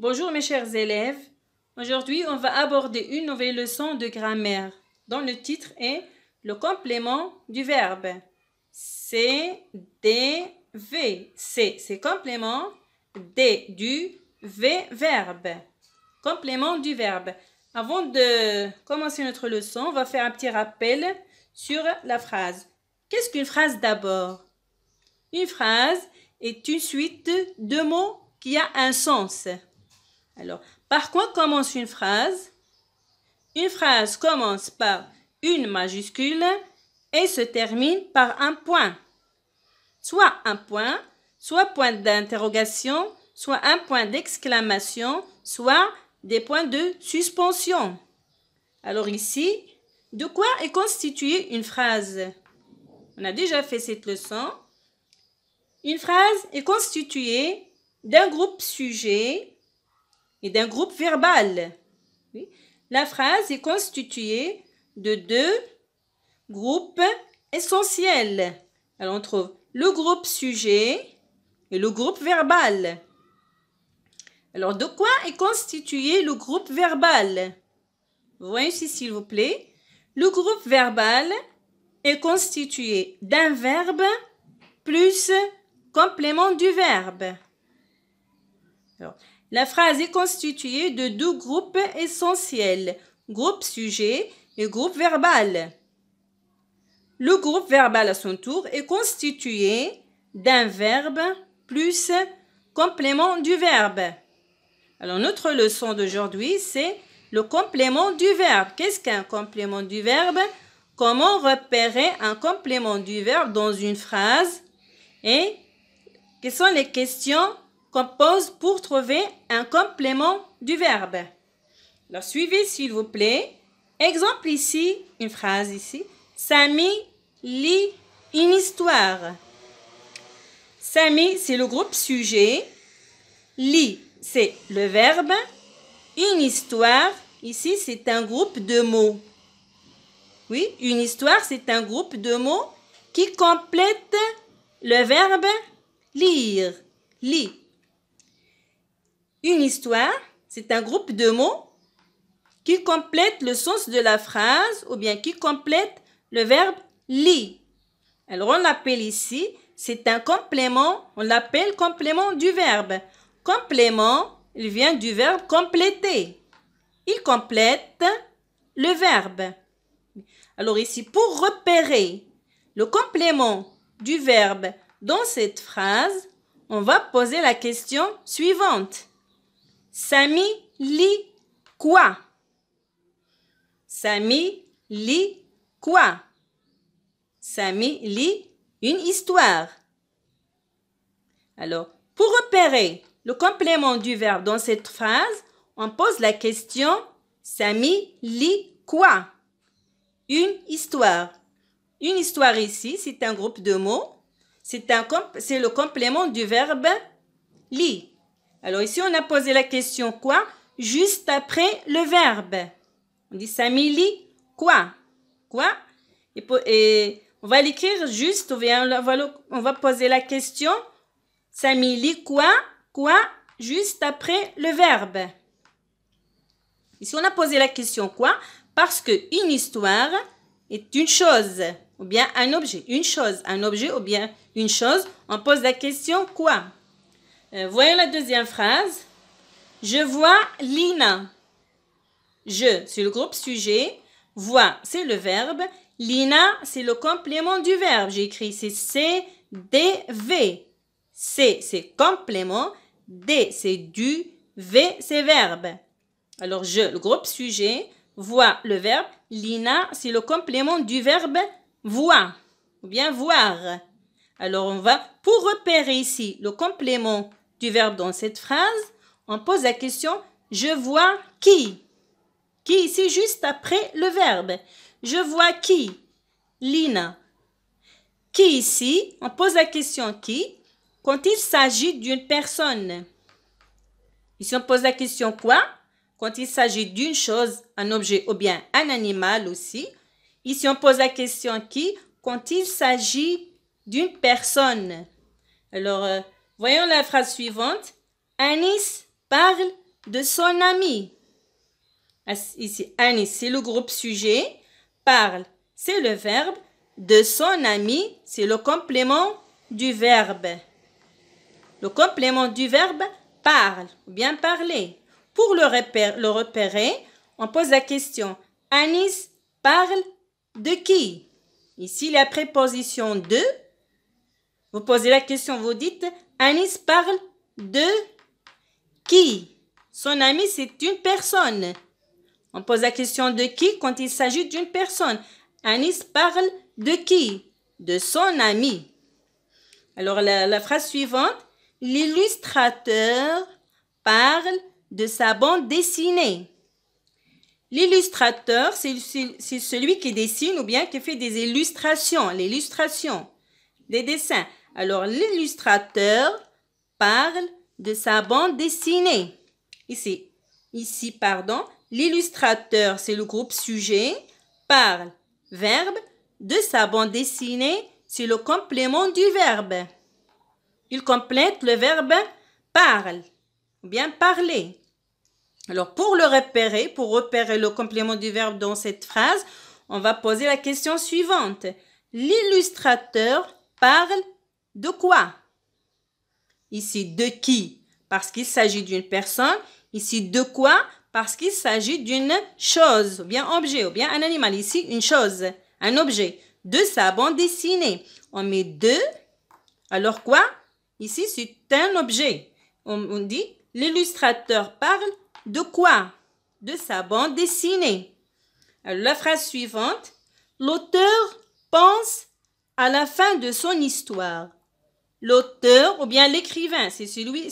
Bonjour mes chers élèves. Aujourd'hui, on va aborder une nouvelle leçon de grammaire dont le titre est le complément du verbe. C, D, V. C, c'est complément. D, du, V, verbe. Complément du verbe. Avant de commencer notre leçon, on va faire un petit rappel sur la phrase. Qu'est-ce qu'une phrase d'abord? Une phrase est une suite de mots qui a un sens. Alors, par quoi commence une phrase? Une phrase commence par une majuscule et se termine par un point. Soit un point, soit point d'interrogation, soit un point d'exclamation, soit des points de suspension. Alors ici, de quoi est constituée une phrase? On a déjà fait cette leçon. Une phrase est constituée d'un groupe sujet et d'un groupe verbal. Oui. La phrase est constituée de deux groupes essentiels. Alors on trouve le groupe sujet et le groupe verbal. Alors de quoi est constitué le groupe verbal? Voyez ici s'il vous plaît. Le groupe verbal est constitué d'un verbe plus complément du verbe. Alors, la phrase est constituée de deux groupes essentiels, groupe sujet et groupe verbal. Le groupe verbal à son tour est constitué d'un verbe plus complément du verbe. Alors notre leçon d'aujourd'hui, c'est le complément du verbe. Qu'est-ce qu'un complément du verbe? Comment repérer un complément du verbe dans une phrase? Et quelles sont les questions qu'on pose pour trouver un complément du verbe? Alors, suivez s'il vous plaît. Exemple ici, une phrase ici. Samy lit une histoire. Samy, c'est le groupe sujet. Lit, c'est le verbe. Une histoire, ici, c'est un groupe de mots. Oui, une histoire, c'est un groupe de mots qui complète le verbe lire. Lit. Une histoire, c'est un groupe de mots qui complète le sens de la phrase ou bien qui complète le verbe lit. Alors, on l'appelle ici, c'est un complément, on l'appelle complément du verbe. Complément, il vient du verbe compléter. Il complète le verbe. Alors ici, pour repérer le complément du verbe dans cette phrase, on va poser la question suivante. Samy lit quoi? Samy lit quoi? Samy lit une histoire. Alors, pour repérer le complément du verbe dans cette phrase, on pose la question Samy lit quoi? Une histoire. Une histoire ici, c'est un groupe de mots. C'est le complément du verbe lit. Alors ici, on a posé la question quoi? Juste après le verbe. On dit Samy lit quoi? Quoi? Et on va l'écrire juste, on va poser la question Samy lit quoi? Quoi? Juste après le verbe. Ici, on a posé la question quoi? Parce qu'une histoire est une chose ou bien un objet. Une chose, un objet ou bien une chose. On pose la question quoi? Voyons la deuxième phrase. Je vois Lina. Je, c'est le groupe sujet. Vois, c'est le verbe. Lina, c'est le complément du verbe. J'ai écrit ici C, D, V. C, c'est complément. D, c'est du. V, c'est verbe. Alors, je, le groupe sujet. Vois, le verbe. Lina, c'est le complément du verbe voir ou bien voir. Alors, on va, pour repérer ici le complément du verbe dans cette phrase, on pose la question je vois qui? Qui ici juste après le verbe. Je vois qui? Lina. Qui ici? On pose la question qui? Quand il s'agit d'une personne. Ici, on pose la question quoi? Quand il s'agit d'une chose, un objet ou bien un animal aussi. Ici, on pose la question qui? Quand il s'agit d'une personne. Alors, voyons la phrase suivante. Anis parle de son ami. Ici, Anis, c'est le groupe sujet. Parle, c'est le verbe. De son ami, c'est le complément du verbe. Le complément du verbe parle ou bien parler. Pour le repérer, on pose la question. Anis parle de qui? Ici, la préposition de. Vous posez la question, vous dites Anis parle de qui? Son ami, c'est une personne. On pose la question de qui quand il s'agit d'une personne. Anis parle de qui? De son ami. Alors, la phrase suivante. L'illustrateur parle de sa bande dessinée. L'illustrateur, c'est celui qui dessine ou bien qui fait des illustrations. L'illustration, des dessins. Alors, l'illustrateur parle de sa bande dessinée. Ici, l'illustrateur, c'est le groupe sujet, parle, verbe, de sa bande dessinée, c'est le complément du verbe. Il complète le verbe parle, ou bien parler. Alors, pour repérer le complément du verbe dans cette phrase, on va poser la question suivante. L'illustrateur parle de quoi? Ici, de qui? Parce qu'il s'agit d'une personne. Ici, de quoi? Parce qu'il s'agit d'une chose, ou bien objet, ou bien un animal. Ici, une chose, un objet. De sa bande dessinée. On met de, alors quoi? Ici, c'est un objet. On dit, l'illustrateur parle de quoi? De sa bande dessinée. Alors, la phrase suivante. L'auteur pense à la fin de son histoire. L'auteur ou bien l'écrivain, c'est celui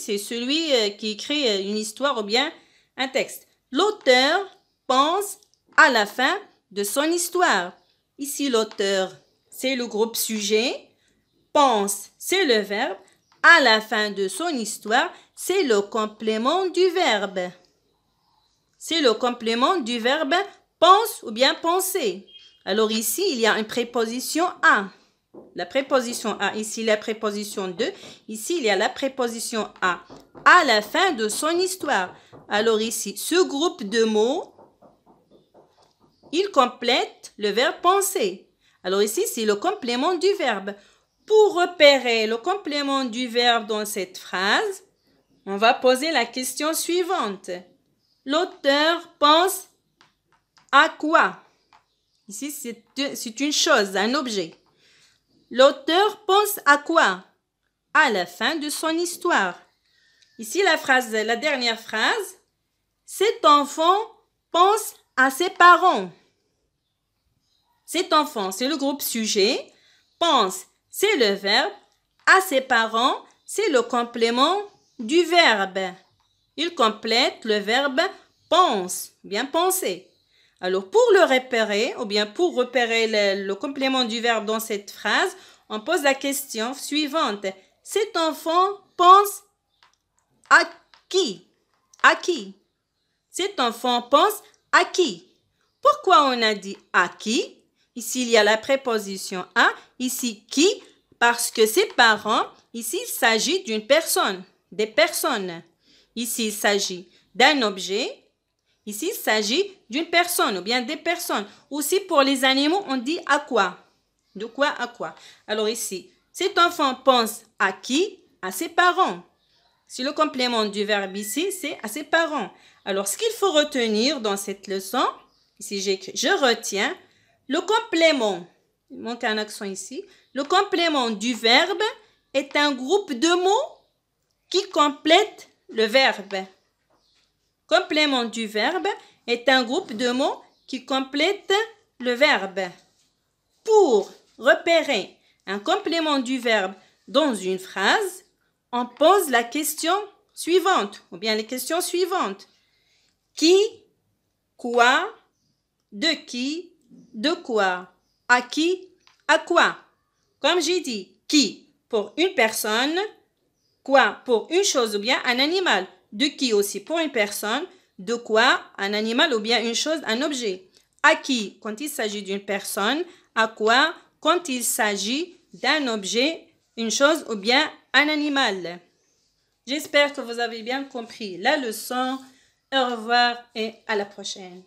qui écrit une histoire ou bien un texte. L'auteur pense à la fin de son histoire. Ici, l'auteur, c'est le groupe sujet. Pense, c'est le verbe. À la fin de son histoire, c'est le complément du verbe. C'est le complément du verbe pense ou bien penser. Alors ici, il y a une préposition à. La préposition à, ici la préposition de. Ici, il y a la préposition à la fin de son histoire. Alors ici, ce groupe de mots, il complète le verbe penser. Alors ici, c'est le complément du verbe. Pour repérer le complément du verbe dans cette phrase, on va poser la question suivante. L'auteur pense à quoi? Ici, c'est une chose, un objet. L'auteur pense à quoi? À la fin de son histoire. Ici, la dernière phrase. Cet enfant pense à ses parents. Cet enfant, c'est le groupe sujet. Pense, c'est le verbe. À ses parents, c'est le complément du verbe. Il complète le verbe pense, bien penser. Alors, pour le repérer, ou bien pour repérer le complément du verbe dans cette phrase, on pose la question suivante. Cet enfant pense à qui? À qui? Cet enfant pense à qui? Pourquoi on a dit à qui? Ici, il y a la préposition à. Ici, qui? Parce que ses parents, ici, il s'agit d'une personne, des personnes. Ici, il s'agit d'un objet. Ici, il s'agit d'une personne ou bien des personnes. Aussi, pour les animaux, on dit à quoi? De quoi à quoi? Alors ici, cet enfant pense à qui? À ses parents. Si le complément du verbe ici, c'est à ses parents. Alors, ce qu'il faut retenir dans cette leçon, ici j'écris, je retiens, le complément, il manque un accent ici, le complément du verbe est un groupe de mots qui complètent le verbe. Complément du verbe est un groupe de mots qui complètent le verbe. Pour repérer un complément du verbe dans une phrase, on pose la question suivante, ou bien les questions suivantes. Qui, quoi, de qui, de quoi, à qui, à quoi. Comme j'ai dit, qui pour une personne, quoi pour une chose ou bien un animal. De qui aussi pour une personne, de quoi un animal ou bien une chose, un objet. À qui quand il s'agit d'une personne, à quoi quand il s'agit d'un objet, une chose ou bien un animal. J'espère que vous avez bien compris la leçon. Au revoir et à la prochaine.